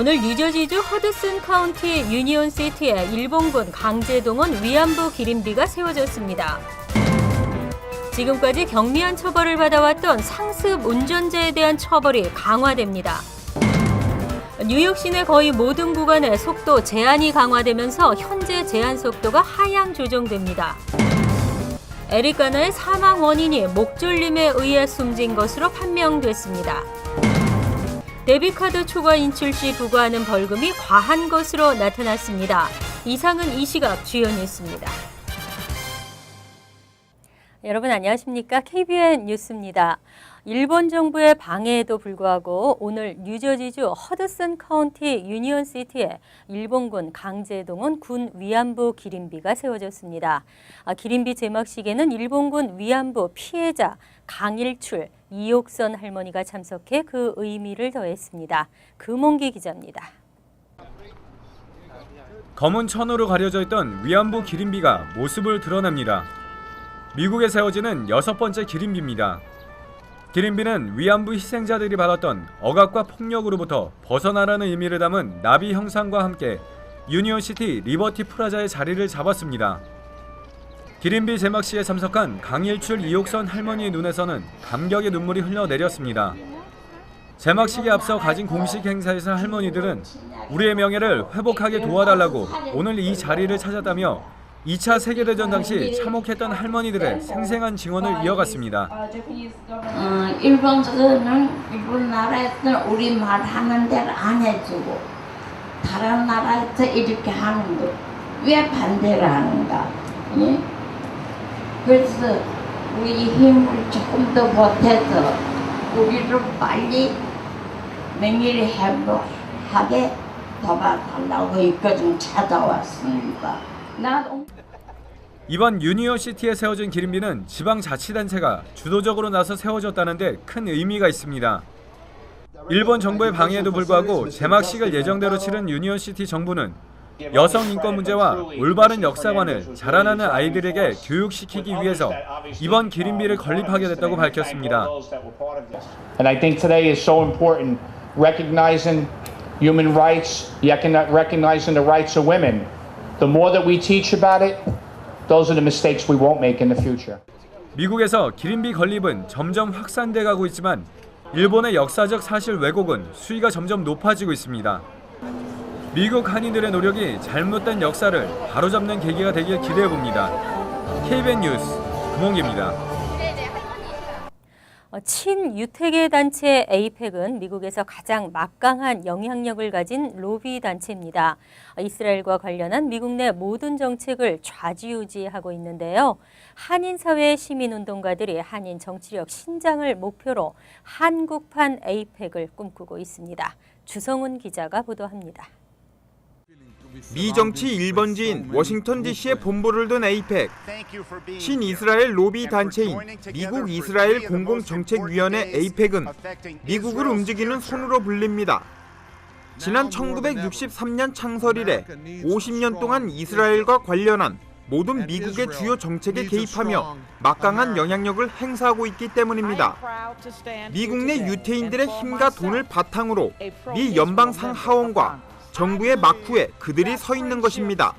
오늘 뉴저지주 허드슨 카운티 유니온 시티에 일본군 강제동원 위안부 기린비가 세워졌습니다. 지금까지 경미한 처벌을 받아왔던 상습 운전자에 대한 처벌이 강화됩니다. 뉴욕 시내 거의 모든 구간에 속도 제한이 강화되면서 현재 제한 속도가 하향 조정됩니다. 에릭 가나의 사망 원인이 목졸림에 의해 숨진 것으로 판명됐습니다. 데비카드 초과 인출 시 부과하는 벌금이 과한 것으로 나타났습니다. 이상은 이 시각 주요 뉴스입니다. 여러분 안녕하십니까? KBN 뉴스입니다. 일본 정부의 방해에도 불구하고 오늘 뉴저지주 허드슨 카운티 유니온 시티에 일본군 강제동원 군 위안부 기린비가 세워졌습니다. 기린비 제막식에는 일본군 위안부 피해자 강일출, 이옥선 할머니가 참석해 그 의미를 더했습니다. 금홍기 기자입니다. 검은 천으로 가려져 있던 위안부 기린비가 모습을 드러냅니다. 미국에 세워지는 6번째 기린비입니다. 기린비는 위안부 희생자들이 받았던 억압과 폭력으로부터 벗어나라는 의미를 담은 나비 형상과 함께 유니온시티 리버티 프라자의 자리를 잡았습니다. 기린비 제막식에 참석한 강일출 이옥선 할머니의 눈에서는 감격의 눈물이 흘러내렸습니다. 제막식에 앞서 가진 공식 행사에서 할머니들은 우리의 명예를 회복하게 도와달라고 오늘 이 자리를 찾았다며 2차 세계대전 당시 참혹했던 할머니들의 생생한 증언을 이어갔습니다. 일본은 일본 나라에서는 우리 말 하는 대로 안 해주고 다른 나라에서 이렇게 하는 거 왜 반대를 하는가? 예? 그래서 우리 힘을 조금 더 보태서 우리를 빨리 명예를 회복하게 도와달라고 이까지 찾아왔습니다. 이번 유니온시티에 세워진 기린비는 지방자치단체가 주도적으로 나서 세워졌다는 데 큰 의미가 있습니다. 일본 정부의 방해에도 불구하고 제막식을 예정대로 치른 유니온시티 정부는 여성 인권 문제와 올바른 역사관을 자라나는 아이들에게 교육시키기 위해서 이번 기린비를 건립하게 됐다고 밝혔습니다. And I think today is so important, recognizing human rights, recognizing the rights of women. The more that we teach about it, those are the mistakes we won't make in the future. 미국에서 기린비 건립은 점점 확산돼 가고 있지만 일본의 역사적 사실 왜곡은 수위가 점점 높아지고 있습니다. 미국 한인들의 노력이 잘못된 역사를 바로잡는 계기가 되길 기대해 봅니다. KBN 뉴스 금홍기입니다. 친유태계 단체 에이펙은 미국에서 가장 막강한 영향력을 가진 로비 단체입니다. 이스라엘과 관련한 미국 내 모든 정책을 좌지우지하고 있는데요. 한인 사회 시민운동가들이 한인 정치력 신장을 목표로 한국판 에이펙을 꿈꾸고 있습니다. 주성훈 기자가 보도합니다. 미 정치 1번지인 워싱턴 DC에 본부를 둔 에이펙, 친이스라엘 로비 단체인 미국 이스라엘 공공정책위원회 에이펙은 미국을 움직이는 손으로 불립니다. 지난 1963년 창설 이래 50년 동안 이스라엘과 관련한 모든 미국의 주요 정책에 개입하며 막강한 영향력을 행사하고 있기 때문입니다. 미국 내 유태인들의 힘과 돈을 바탕으로 미 연방 상하원과 정부의 막후에 그들이 서 있는 것입니다.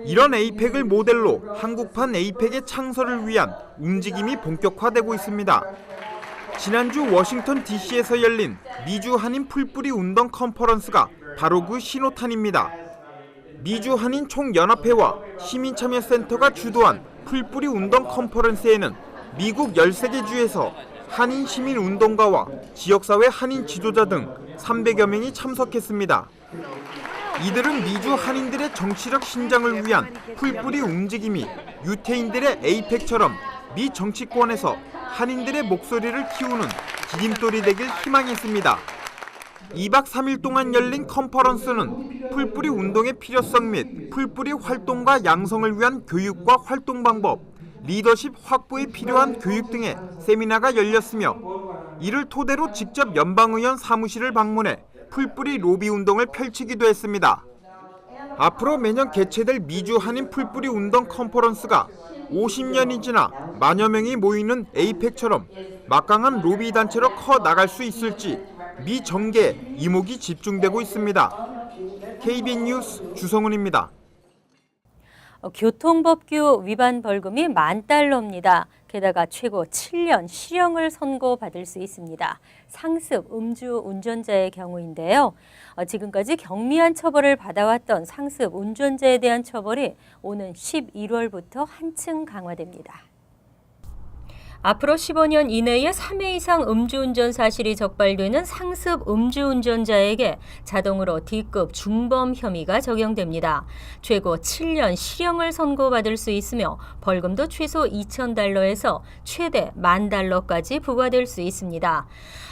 이런 에이펙을 모델로 한국판 에이펙의 창설을 위한 움직임이 본격화되고 있습니다. 지난주 워싱턴 DC에서 열린 미주 한인 풀뿌리 운동 컨퍼런스가 바로 그 신호탄입니다. 미주 한인 총연합회와 시민참여센터가 주도한 풀뿌리 운동 컨퍼런스에는 미국 13개 주에서 한인 시민운동가와 지역사회 한인 지도자 등 300여 명이 참석했습니다. 이들은 미주 한인들의 정치력 신장을 위한 풀뿌리 움직임이 유태인들의 에이펙처럼 미 정치권에서 한인들의 목소리를 키우는 디딤돌이 되길 희망했습니다. 2박 3일 동안 열린 컨퍼런스는 풀뿌리 운동의 필요성 및 풀뿌리 활동과 양성을 위한 교육과 활동 방법, 리더십 확보에 필요한 교육 등의 세미나가 열렸으며 이를 토대로 직접 연방의원 사무실을 방문해 풀뿌리 로비 운동을 펼치기도 했습니다. 앞으로 매년 개최될 미주 한인 풀뿌리 운동 컨퍼런스가 50년이 지나 만여 명이 모이는 에이펙처럼 막강한 로비 단체로 커 나갈 수 있을지 미정계 이목이 집중되고 있습니다. KBN 뉴스 주성훈입니다. 교통법규 위반 벌금이 $10,000입니다. 게다가 최고 7년 실형을 선고받을 수 있습니다. 상습 음주 운전자의 경우인데요. 지금까지 경미한 처벌을 받아왔던 상습 운전자에 대한 처벌이 오는 11월부터 한층 강화됩니다. 앞으로 15년 이내에 3회 이상 음주운전 사실이 적발되는 상습 음주운전자에게 자동으로 D급 중범 혐의가 적용됩니다. 최고 7년 실형을 선고받을 수 있으며 벌금도 최소 $2,000에서 최대 $10,000까지 부과될 수 있습니다.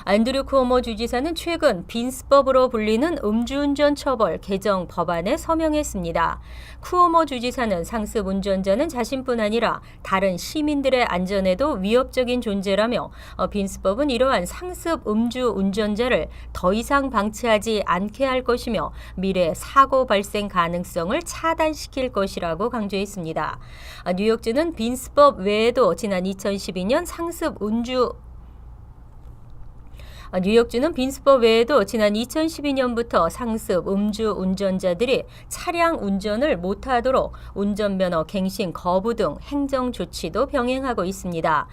안드류 쿠오모 주지사는 최근 빈스법으로 불리는 음주운전 처벌 개정 법안에 서명했습니다. 쿠오모 주지사는 상습 운전자는 자신뿐 아니라 다른 시민들의 안전에도 위협적인 존재라며 빈스법은 이러한 상습 음주 운전자를 더 이상 방치하지 않게 할 것이며 미래 사고 발생 가능성을 차단시킬 것이라고 강조했습니다. 뉴욕주는 빈스법 외에도 지난 2012년 뉴욕주는 빈스법 외에도 지난 2012년부터 상습 음주 운전자들이 차량 운전을 못하도록 운전면허 갱신 거부 등 행정 조치도 병행하고 있습니다.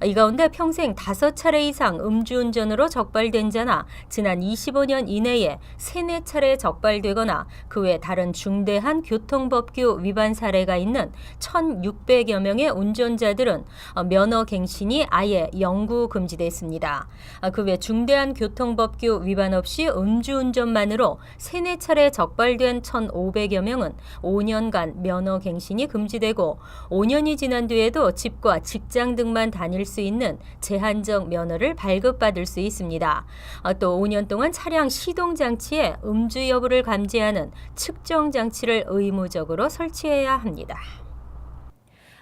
이 가운데 평생 5차례 이상 음주운전으로 적발된 자나 지난 25년 이내에 3-4차례 적발되거나 그 외 다른 중대한 교통법규 위반 사례가 있는 1,600여 명의 운전자들은 면허 갱신이 아예 영구 금지됐습니다. 그 외 중대한 교통법규 위반 없이 음주운전만으로 3-4차례 적발된 1,500여 명은 5년간 면허 갱신이 금지되고 5년이 지난 뒤에도 집과 직장 등만 다닐 수 있는 제한적 면허를 발급받을 수 있습니다. 또 5년 동안 차량 시동장치에 음주 여부를 감지하는 측정 장치를 의무적으로 설치해야 합니다.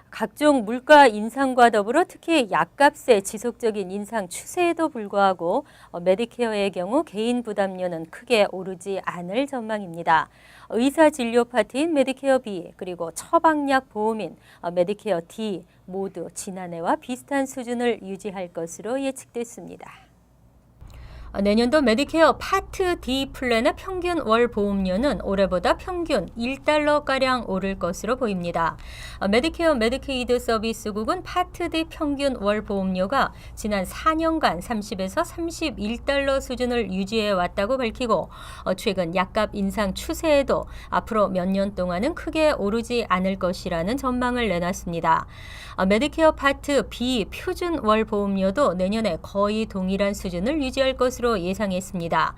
각종 물가 인상과 더불어 특히 약값의 지속적인 인상 추세에도 불구하고 메디케어의 경우 개인 부담료는 크게 오르지 않을 전망입니다. 의사 진료 파트인 메디케어 B 그리고 처방약 보험인 메디케어 D 모두 지난해와 비슷한 수준을 유지할 것으로 예측됐습니다. 내년도 메디케어 파트 D 플랜의 평균 월 보험료는 올해보다 평균 $1가량 오를 것으로 보입니다. 메디케어 메디케이드 서비스국은 파트 D 평균 월 보험료가 지난 4년간 30에서 $31 수준을 유지해 왔다고 밝히고 최근 약값 인상 추세에도 앞으로 몇 년 동안은 크게 오르지 않을 것이라는 전망을 내놨습니다. 메디케어 파트 B 표준 월 보험료도 내년에 거의 동일한 수준을 유지할 것으로 예상했습니다.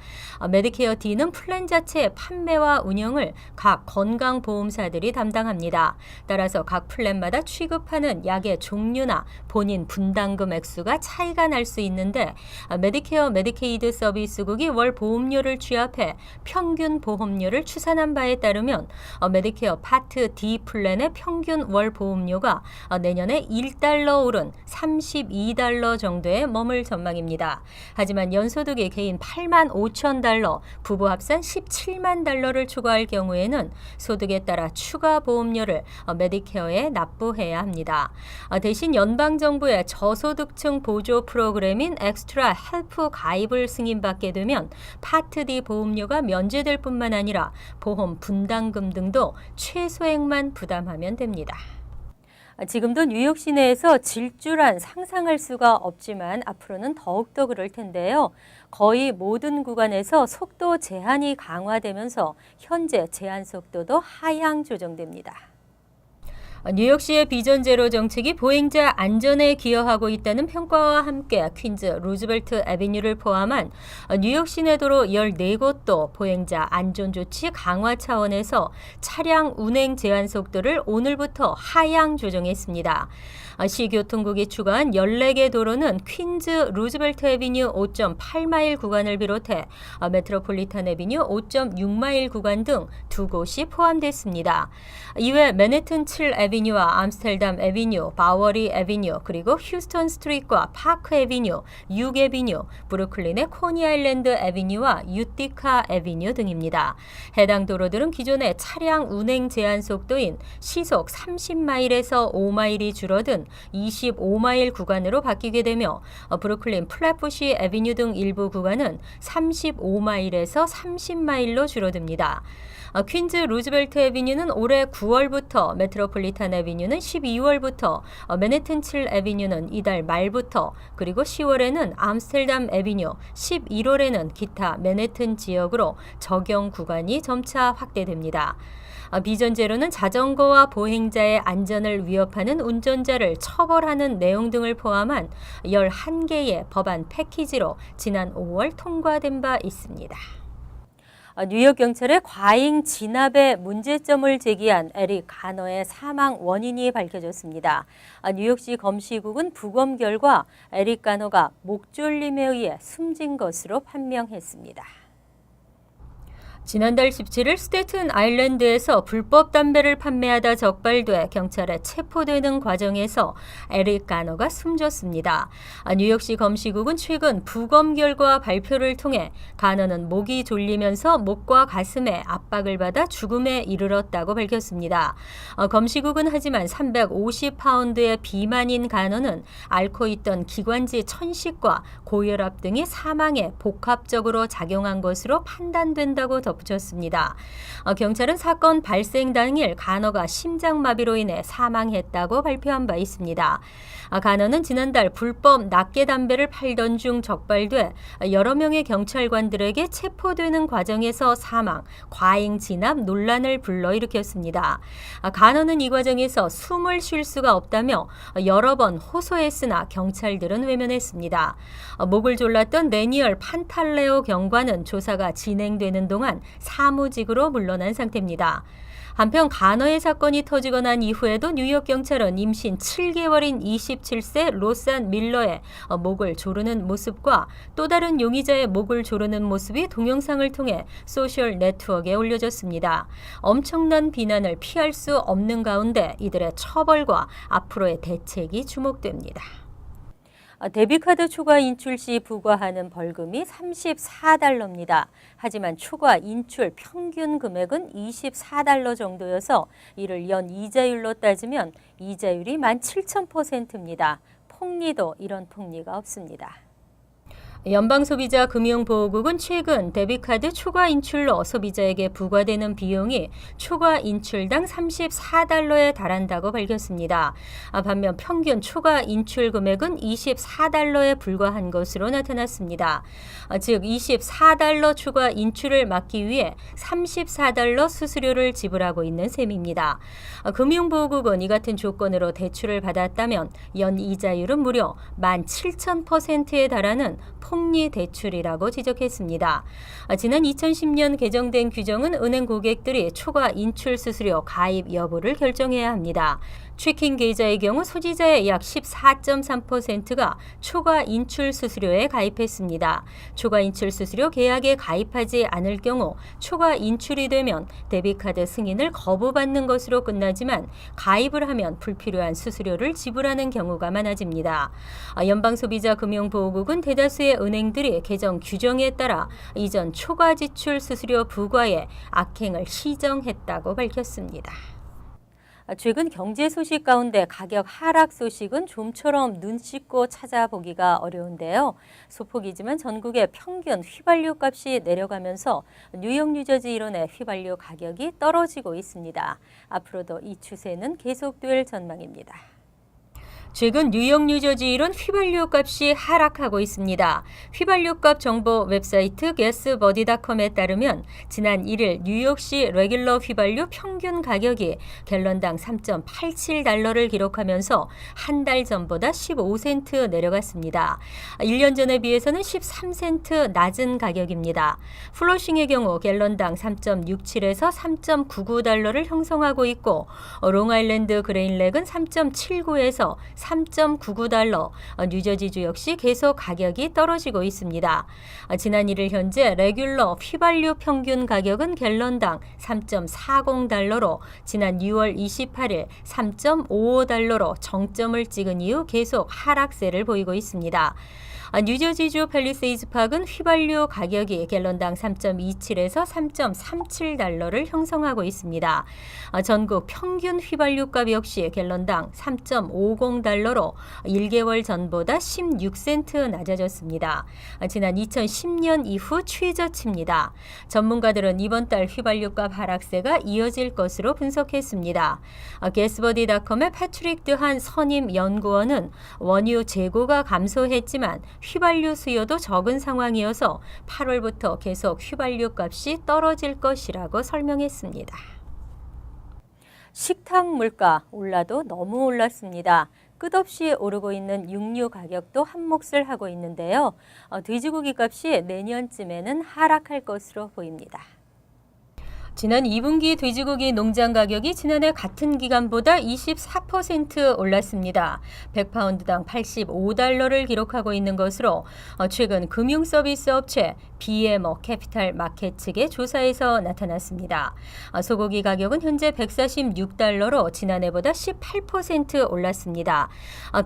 메디케어 D는 플랜 자체의 판매와 운영을 각 건강보험사들이 담당합니다. 따라서 각 플랜마다 취급하는 약의 종류나 본인 분담금 액수가 차이가 날 수 있는데 메디케어 메디케이드 서비스국이 월 보험료를 취합해 평균 보험료를 추산한 바에 따르면 메디케어 파트 D 플랜의 평균 월 보험료가 내년에 $1 오른 $32 정도에 머물 전망입니다. 하지만 연소득이 개인 $85,000, 부부 합산 $170,000를 초과할 경우에는 소득에 따라 추가 보험료를 메디케어에 납부해야 합니다. 대신 연방정부의 저소득층 보조 프로그램인 엑스트라 헬프 가입을 승인받게 되면 파트 D 보험료가 면제될 뿐만 아니라 보험 분담금 등도 최소액만 부담하면 됩니다. 지금도 뉴욕 시내에서 질주란 상상할 수가 없지만 앞으로는 더욱더 그럴 텐데요. 거의 모든 구간에서 속도 제한이 강화되면서 현재 제한 속도도 하향 조정됩니다. 뉴욕시의 비전 제로 정책이 보행자 안전에 기여하고 있다는 평가와 함께 퀸즈 루즈벨트 애비뉴를 포함한 뉴욕 시내도로 14곳도 보행자 안전 조치 강화 차원에서 차량 운행 제한 속도를 오늘부터 하향 조정했습니다. 시교통국이 추가한 14개 도로는 퀸즈 루즈벨트 애비뉴 5.8마일 구간을 비롯해 메트로폴리탄 애비뉴 5.6마일 구간 등 2곳이 포함됐습니다. 이외 맨해튼 7 애비뉴와 암스테르담 애비뉴, 바워리 애비뉴, 그리고 휴스턴 스트리트과 파크 애비뉴, 6 애비뉴, 브루클린의 코니 아일랜드 애비뉴와 유티카 애비뉴 등입니다. 해당 도로들은 기존의 차량 운행 제한 속도인 시속 30마일에서 5마일이 줄어든 25마일 구간으로 바뀌게 되며 브루클린 플랫부시 애비뉴 등 일부 구간은 35마일에서 30마일로 줄어듭니다. 퀸즈 루즈벨트 애비뉴는 올해 9월부터, 메트로폴리탄 애비뉴는 12월부터, 맨해튼 7 애비뉴는 이달 말부터, 그리고 10월에는 암스테르담 애비뉴, 11월에는 기타 맨해튼 지역으로 적용 구간이 점차 확대됩니다. 비전제로는 자전거와 보행자의 안전을 위협하는 운전자를 처벌하는 내용 등을 포함한 11개의 법안 패키지로 지난 5월 통과된 바 있습니다. 뉴욕 경찰의 과잉 진압의 문제점을 제기한 에릭 가너의 사망 원인이 밝혀졌습니다. 뉴욕시 검시국은 부검 결과 에릭 가너가 목졸림에 의해 숨진 것으로 판명했습니다. 지난달 17일 스테튼 아일랜드에서 불법 담배를 판매하다 적발돼 경찰에 체포되는 과정에서 에릭 가너가 숨졌습니다. 뉴욕시 검시국은 최근 부검 결과 발표를 통해 가너는 목이 졸리면서 목과 가슴에 압박을 받아 죽음에 이르렀다고 밝혔습니다. 검시국은 하지만 350파운드의 비만인 가너는 앓고 있던 기관지 천식과 고혈압 등이 사망에 복합적으로 작용한 것으로 판단된다고 덧붙였습니다. 경찰은 사건 발생 당일 가너가 심장마비로 인해 사망했다고 발표한 바 있습니다. 가너는 지난달 불법 낱개 담배를 팔던 중 적발돼 여러 명의 경찰관들에게 체포되는 과정에서 사망, 과잉 진압 논란을 불러일으켰습니다. 가너는 이 과정에서 숨을 쉴 수가 없다며 여러 번 호소했으나 경찰들은 외면했습니다. 목을 졸랐던 데니얼 판탈레오 경관은 조사가 진행되는 동안 사무직으로 물러난 상태입니다. 한편 가너의 사건이 터지고 난 이후에도 뉴욕 경찰은 임신 7개월인 27세 로산 밀러의 목을 조르는 모습과 또 다른 용의자의 목을 조르는 모습이 동영상을 통해 소셜 네트워크에 올려졌습니다. 엄청난 비난을 피할 수 없는 가운데 이들의 처벌과 앞으로의 대책이 주목됩니다. 데뷔카드 초과 인출 시 부과하는 벌금이 $34입니다. 하지만 초과 인출 평균 금액은 $24 정도여서 이를 연 이자율로 따지면 이자율이 17,000%입니다. 폭리도 이런 폭리가 없습니다. 연방소비자금융보호국은 최근 데뷔카드 초과 인출로 소비자에게 부과되는 비용이 초과 인출당 $34에 달한다고 밝혔습니다. 반면 평균 초과 인출 금액은 $24에 불과한 것으로 나타났습니다. 즉 $24 초과 인출을 막기 위해 $34 수수료를 지불하고 있는 셈입니다. 금융보호국은 이 같은 조건으로 대출을 받았다면 연 이자율은 무려 17,000%에 달하는 폭리 대출이라고 지적했습니다. 지난 2010년 개정된 규정은 은행 고객들이 초과 인출 수수료 가입 여부를 결정해야 합니다. 체킹 계좌의 경우 소지자의 약 14.3%가 초과 인출 수수료에 가입했습니다. 초과 인출 수수료 계약에 가입하지 않을 경우 초과 인출이 되면 데뷔카드 승인을 거부받는 것으로 끝나지만 가입을 하면 불필요한 수수료를 지불하는 경우가 많아집니다. 연방소비자금융보호국은 대다수의 은행들이 개정 규정에 따라 이전 초과 지출 수수료 부과에 악행을 시정했다고 밝혔습니다. 최근 경제 소식 가운데 가격 하락 소식은 좀처럼 눈 씻고 찾아보기가 어려운데요. 소폭이지만 전국의 평균 휘발유 값이 내려가면서 뉴욕, 뉴저지 일원의 휘발유 가격이 떨어지고 있습니다. 앞으로도 이 추세는 계속될 전망입니다. 최근 뉴욕, 뉴저지 일원 휘발유 값이 하락하고 있습니다. 휘발유값 정보 웹사이트 gasbuddy.com에 따르면 지난 1일 뉴욕시 레귤러 휘발유 평균 가격이 갤런당 3.87달러를 기록하면서 한 달 전보다 15센트 내려갔습니다. 1년 전에 비해서는 13센트 낮은 가격입니다. 플러싱의 경우 갤런당 3.67에서 3.99달러를 형성하고 있고 롱아일랜드 그레인렉은 3.79에서 3.99달러, 뉴저지주 역시 계속 가격이 떨어지고 있습니다. 지난 1일 현재 레귤러 휘발유 평균 가격은 갤런당 3.40달러로 지난 6월 28일 3.55달러로 정점을 찍은 이후 계속 하락세를 보이고 있습니다. 뉴저지주 팰리세이즈 파크는 휘발유 가격이 갤런당 3.27에서 3.37달러를 형성하고 있습니다. 전국 평균 휘발유값 역시 갤런당 3.50달러로 1개월 전보다 16센트 낮아졌습니다. 지난 2010년 이후 최저치입니다. 전문가들은 이번 달 휘발유값 하락세가 이어질 것으로 분석했습니다. 게스버디닷컴의 패트릭 드한 선임 연구원은 원유 재고가 감소했지만 휘발유 수요도 적은 상황이어서 8월부터 계속 휘발유 값이 떨어질 것이라고 설명했습니다. 식탁 물가 올라도 너무 올랐습니다. 끝없이 오르고 있는 육류 가격도 한몫을 하고 있는데요. 돼지고기 값이 내년쯤에는 하락할 것으로 보입니다. 지난 2분기 돼지고기 농장 가격이 지난해 같은 기간보다 24% 올랐습니다. 100파운드당 85달러를 기록하고 있는 것으로 최근 금융서비스 업체 BMO 캐피탈 마켓 측의 조사에서 나타났습니다. 소고기 가격은 현재 146달러로 지난해보다 18% 올랐습니다.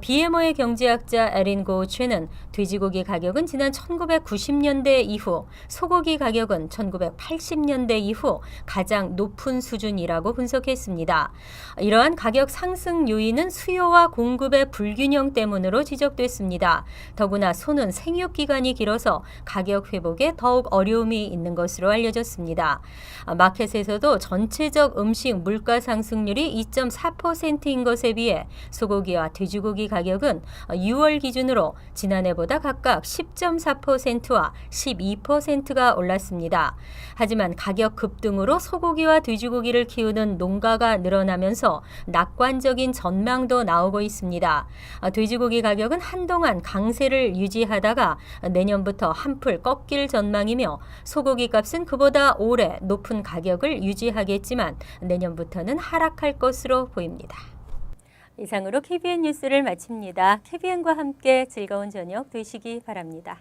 BMO의 경제학자 에린 고우츠는 돼지고기 가격은 지난 1990년대 이후, 소고기 가격은 1980년대 이후 가장 높은 수준이라고 분석했습니다. 이러한 가격 상승 요인은 수요와 공급의 불균형 때문으로 지적됐습니다. 더구나 소는 생육 기간이 길어서 가격 회복에 더욱 어려움이 있는 것으로 알려졌습니다. 마켓에서도 전체적 음식 물가 상승률이 2.4%인 것에 비해 소고기와 돼지고기 가격은 6월 기준으로 지난해보다 각각 10.4%와 12%가 올랐습니다. 하지만 가격 급등으로 소고기와 돼지고기를 키우는 농가가 늘어나면서 낙관적인 전망도 나오고 있습니다. 돼지고기 가격은 한동안 강세를 유지하다가 내년부터 한풀 꺾일 전망이며 소고기 값은 그보다 오래 높은 가격을 유지하겠지만 내년부터는 하락할 것으로 보입니다. 이상으로 KBN 뉴스를 마칩니다. KBN과 함께 즐거운 저녁 되시기 바랍니다.